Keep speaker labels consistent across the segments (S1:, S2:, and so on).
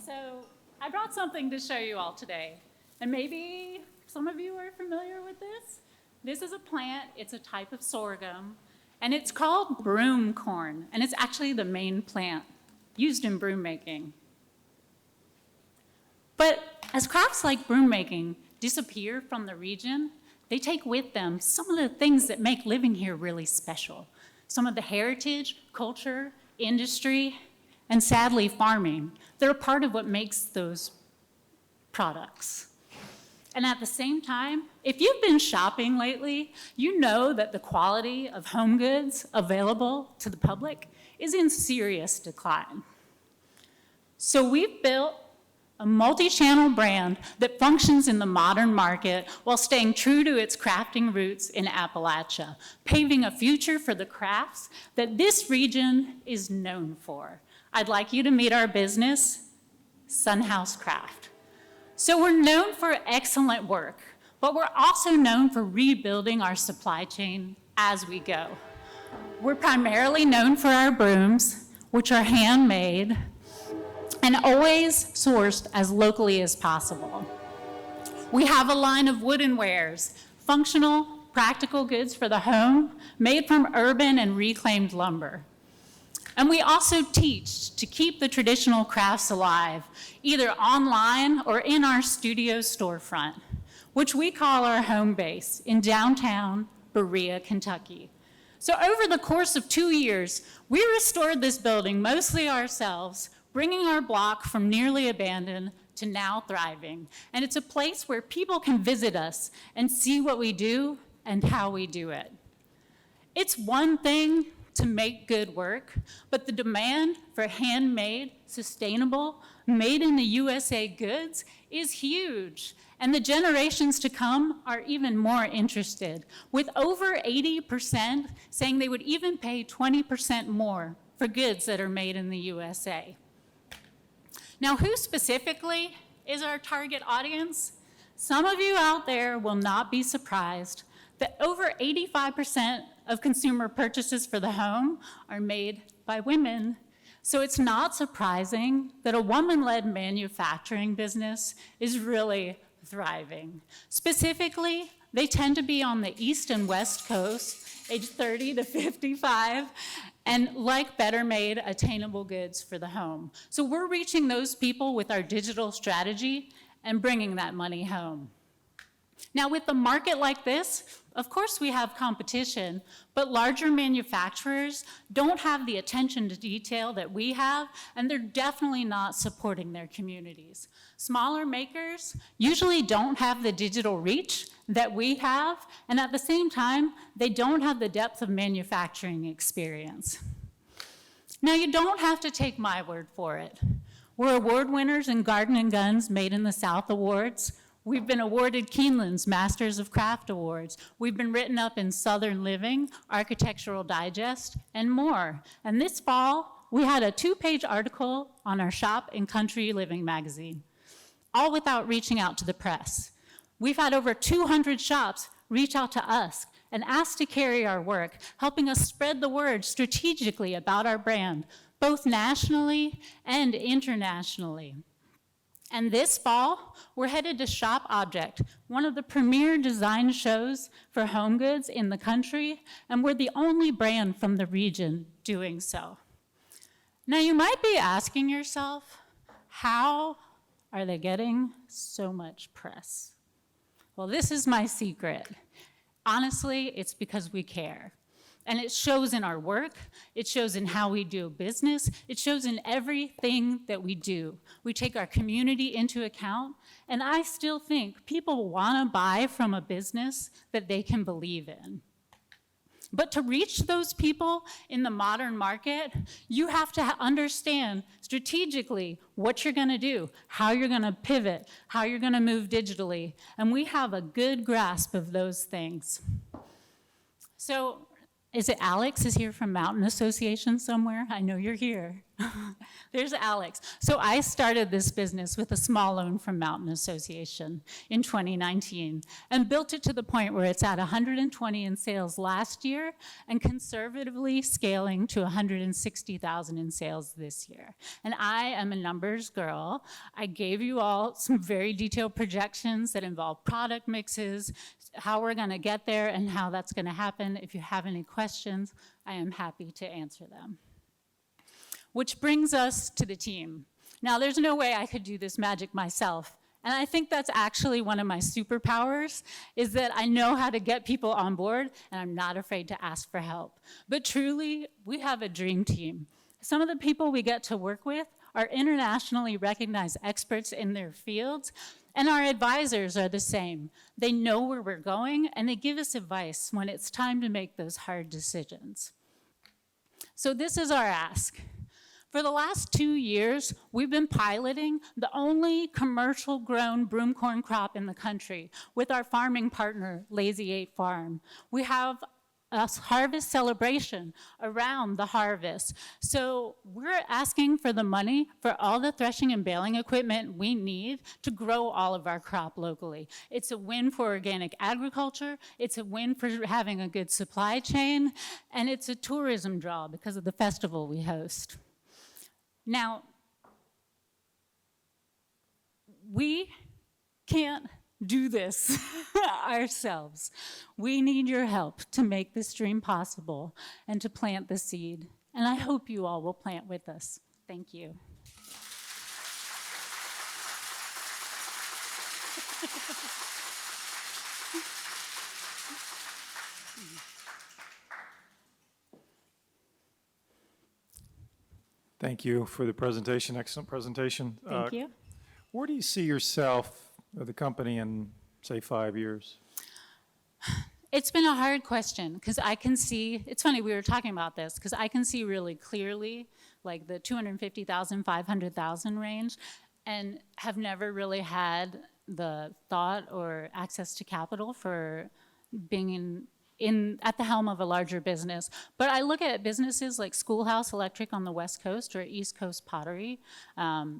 S1: So I brought something to show you all today. And maybe some of you are familiar with this. This is a plant, it's a type of sorghum, and it's called broom corn. And it's actually the main plant used in broom making. But as crafts like broom making disappear from the region, they take with them some of the things that make living here really special. Some of the heritage, culture, industry, and sadly, farming. They're a part of what makes those products. And at the same time, if you've been shopping lately, you know that the quality of home goods available to the public is in serious decline. So we've built a multi-channel brand that functions in the modern market while staying true to its crafting roots in Appalachia, paving a future for the crafts that this region is known for. I'd like you to meet our business, Sunhouse Craft. So we're known for excellent work, but we're also known for rebuilding our supply chain as we go. We're primarily known for our brooms, which are handmade and always sourced as locally as possible. We have a line of wooden wares, functional, practical goods for the home, made from urban and reclaimed lumber. And we also teach to keep the traditional crafts alive, either online or in our studio storefront, which we call our home base in downtown Berea, Kentucky. So over the course of 2 years, we restored this building mostly ourselves, bringing our block from nearly abandoned to now thriving. And it's a place where people can visit us and see what we do and how we do it. It's one thing to make good work, but the demand for handmade, sustainable, made in the USA goods is huge. And the generations to come are even more interested, with over 80% saying they would even pay 20% more for goods that are made in the USA. Now, who specifically is our target audience? Some of you out there will not be surprised that over 85% of consumer purchases for the home are made by women. So it's not surprising that a woman-led manufacturing business is really thriving. Specifically, they tend to be on the East and West Coast, age 30 to 55, and like better made, attainable goods for the home. So we're reaching those people with our digital strategy and bringing that money home. Now, with a market like this, of course we have competition, but larger manufacturers don't have the attention to detail that we have, and they're definitely not supporting their communities. Smaller makers usually don't have the digital reach that we have, and at the same time, they don't have the depth of manufacturing experience. Now, you don't have to take my word for it. We're award winners in Garden and Guns Made in the South Awards. We've been awarded Keeneland's Masters of Craft Awards. We've been written up in Southern Living, Architectural Digest, and more. And this fall, we had a 2-page article on our Shop in Country Living magazine, all without reaching out to the press. We've had over 200 shops reach out to us and ask to carry our work, helping us spread the word strategically about our brand, both nationally and internationally. And this fall, we're headed to Shop Object, one of the premier design shows for home goods in the country, and we're the only brand from the region doing so. Now, you might be asking yourself, how are they getting so much press? Well, this is my secret. Honestly, it's because we care. And it shows in our work, it shows in how we do business, it shows in everything that we do. We take our community into account, and I still think people want to buy from a business that they can believe in. But to reach those people in the modern market, you have to understand strategically what you're going to do, how you're going to pivot, how you're going to move digitally, and we have a good grasp of those things. So, is it Alex is here from Mountain Association somewhere? I know you're here. There's Alex. So I started this business with a small loan from Mountain Association in 2019 and built it to the point where it's at 120 in sales last year and conservatively scaling to 160,000 in sales this year. And I am a numbers girl. I gave you all some very detailed projections that involve product mixes, how we're going to get there, and how that's going to happen. If you have any questions, I am happy to answer them. Which brings us to the team. Now, there's no way I could do this magic myself. And I think that's actually one of my superpowers, is that I know how to get people on board, and I'm not afraid to ask for help. But truly, we have a dream team. Some of the people we get to work with are internationally recognized experts in their fields, and our advisors are the same. They know where we're going, and they give us advice when it's time to make those hard decisions. So this is our ask. For the last 2 years, we've been piloting the only commercial grown broomcorn crop in the country with our farming partner, Lazy 8 Farm. We have a harvest celebration around the harvest. So we're asking for the money for all the threshing and baling equipment we need to grow all of our crop locally. It's a win for organic agriculture, it's a win for having a good supply chain, and it's a tourism draw because of the festival we host. Now, we can't do this ourselves. We need your help to make this dream possible and to plant the seed. And I hope you all will plant with us. Thank you.
S2: Thank you for the presentation. Excellent presentation.
S1: Thank you.
S2: Where do you see yourself or the company in, say, 5 years?
S1: It's been a hard question because I can see, it's funny, we were talking about this, because I can see really clearly like the 250,000, 500,000 range, and have never really had the thought or access to capital for being at the helm of a larger business. But I look at businesses like Schoolhouse Electric on the West Coast or East Coast Pottery.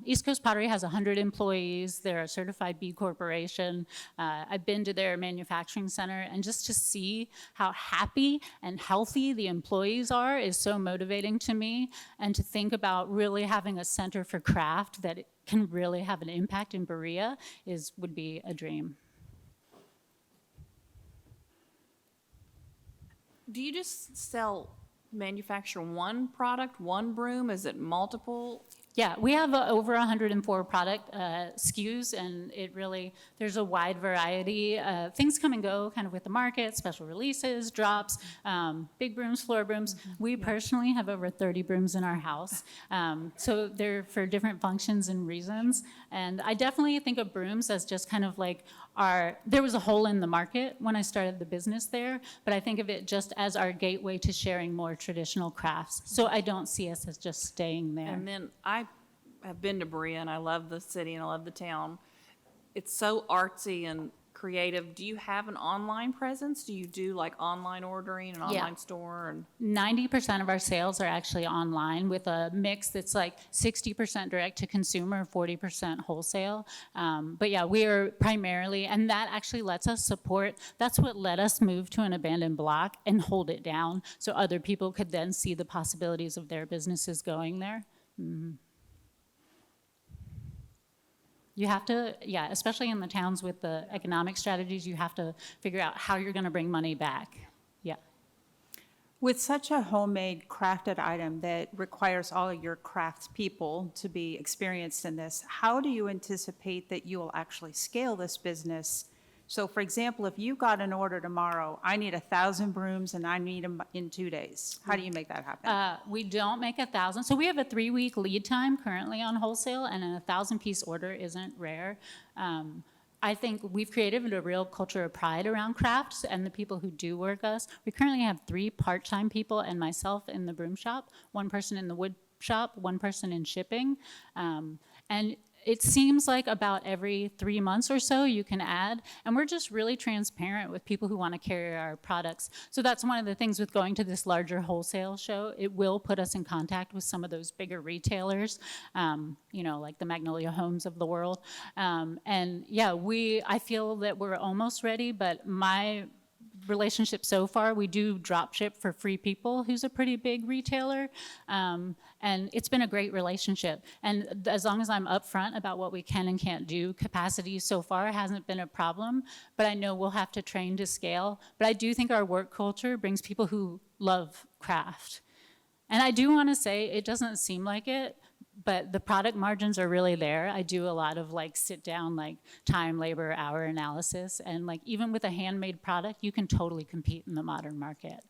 S1: East Coast Pottery has 100 employees. They're a certified B Corporation. I've been to their manufacturing center, and just to see how happy and healthy the employees are is so motivating to me. And to think about really having a center for craft that can really have an impact in Berea would be a dream.
S3: Do you just manufacture one product, one broom? Is it multiple?
S1: Yeah, we have over 104 product SKUs, and there's a wide variety. Things come and go kind of with the market, special releases, drops, big brooms, floor brooms. We personally have over 30 brooms in our house. So they're for different functions and reasons. And I definitely think of brooms as just kind of like there was a hole in the market when I started the business there, but I think of it just as our gateway to sharing more traditional crafts. So I don't see us as just staying there.
S3: And then I have been to Berea, and I love the city and I love the town. It's so artsy and creative. Do you have an online presence? Do you do like online ordering, an online store? And
S1: 90% of our sales are actually online, with a mix that's like 60% direct to consumer, 40% wholesale. But yeah, we are primarily, and that actually lets us support, that's what let us move to an abandoned block and hold it down so other people could then see the possibilities of their businesses going there. Mm-hmm. You have to, especially in the towns with the economic strategies, you have to figure out how you're going to bring money back. Yeah.
S4: With such a homemade crafted item that requires all of your craft people to be experienced in this, how do you anticipate that you will actually scale this business? So for example, if you got an order tomorrow, I need 1,000 brooms and I need them in 2 days. How do you make that happen?
S1: We don't make 1,000. So we have a 3-week lead time currently on wholesale, and a 1,000-piece order isn't rare. I think we've created a real culture of pride around crafts and the people who do work us. We currently have 3 part-time people and myself in the broom shop, 1 person in the wood shop, 1 person in shipping. And it seems like about every 3 months or so you can add, and we're just really transparent with people who want to carry our products. So that's one of the things with going to this larger wholesale show. It will put us in contact with some of those bigger retailers, like the Magnolia Homes of the world. And yeah, I feel that we're almost ready, but my relationship so far, we do drop ship for Free People, who's a pretty big retailer, and it's been a great relationship. And as long as I'm upfront about what we can and can't do, capacity so far hasn't been a problem, but I know we'll have to train to scale. But I do think our work culture brings people who love craft. And I do want to say, it doesn't seem like it, but the product margins are really there. I do a lot of sit down, time, labor, hour analysis. And even with a handmade product, you can totally compete in the modern market.